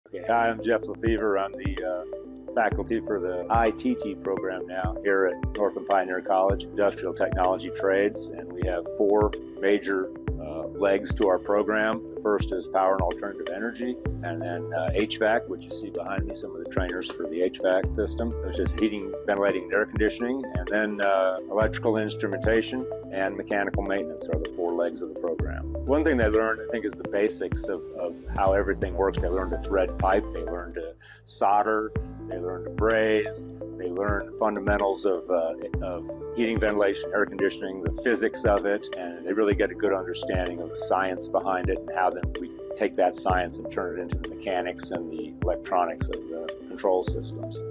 Okay, hi, I'm Jeff Lefevre. I'm the faculty for the ITT program now here at Northland Pioneer College, Industrial Technology Trades, and we have four major legs to our program. The first is power and alternative energy, and then HVAC, which you see behind me, some of the trainers for the HVAC system, which is heating, ventilating, and air conditioning, and then electrical instrumentation and mechanical maintenance are the four legs of the program. One thing they learned, I think, is the basics of how everything works. They learn to thread pipe, they learn to solder, they learn to braze, they learn fundamentals of heating, ventilation, air conditioning, the physics of it, and they really get a good understanding of the science behind it and how then we take that science and turn it into the mechanics and the electronics of the control systems.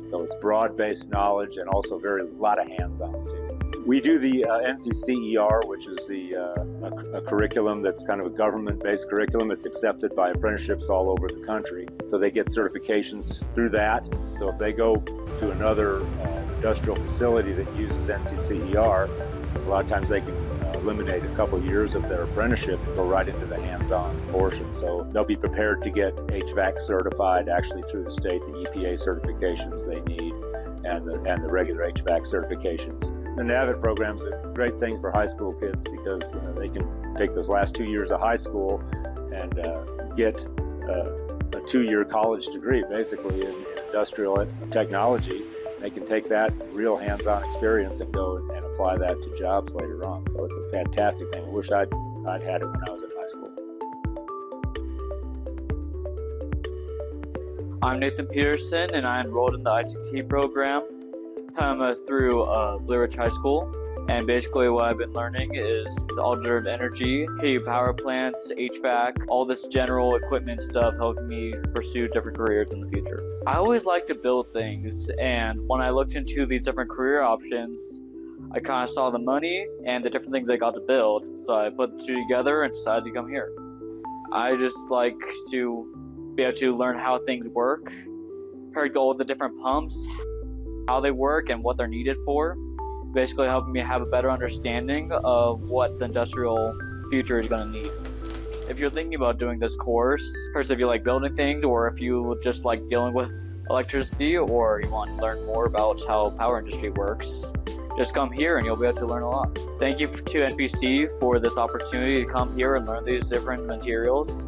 So it's broad-based knowledge and also a lot of hands-on too. We do the NCCER, which is a curriculum that's kind of a government-based curriculum. It's accepted by apprenticeships all over the country. So they get certifications through that. So if they go to another industrial facility that uses NCCER, a lot of times they can eliminate a couple years of their apprenticeship and go right into the hands-on portion. So they'll be prepared to get HVAC certified actually through the state, the EPA certifications they need, and the regular HVAC certifications. The NAVIT program is a great thing for high school kids because they can take those last 2 years of high school and get a 2-year college degree basically in industrial technology. They can take that real hands-on experience and go and apply that to jobs later on. So it's a fantastic thing. I wish I'd had it when I was in high school. I'm Nathan Peterson, and I enrolled in the ITT program through Blue Ridge High School. And basically what I've been learning is the alternative energy, heating power plants, HVAC, all this general equipment stuff helping me pursue different careers in the future. I always like to build things, and when I looked into these different career options, I kind of saw the money and the different things I got to build, so I put the two together and decided to come here. I just like to be able to learn how things work, heard all the different pumps, how they work and what they're needed for, basically helping me have a better understanding of what the industrial future is going to need. If you're thinking about doing this course, first if you like building things or if you just like dealing with electricity or you want to learn more about how power industry works, just come here and you'll be able to learn a lot. Thank you to NPC for this opportunity to come here and learn these different materials.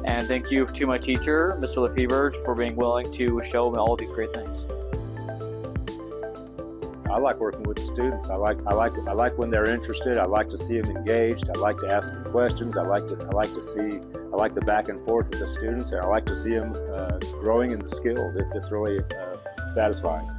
And thank you to my teacher, Mr. Lefevre, for being willing to show me all these great things. I like working with the students. I like when they're interested. I like to see them engaged. I like to ask them questions. I like the back and forth with the students, and I like to see them growing in the skills. It's really satisfying.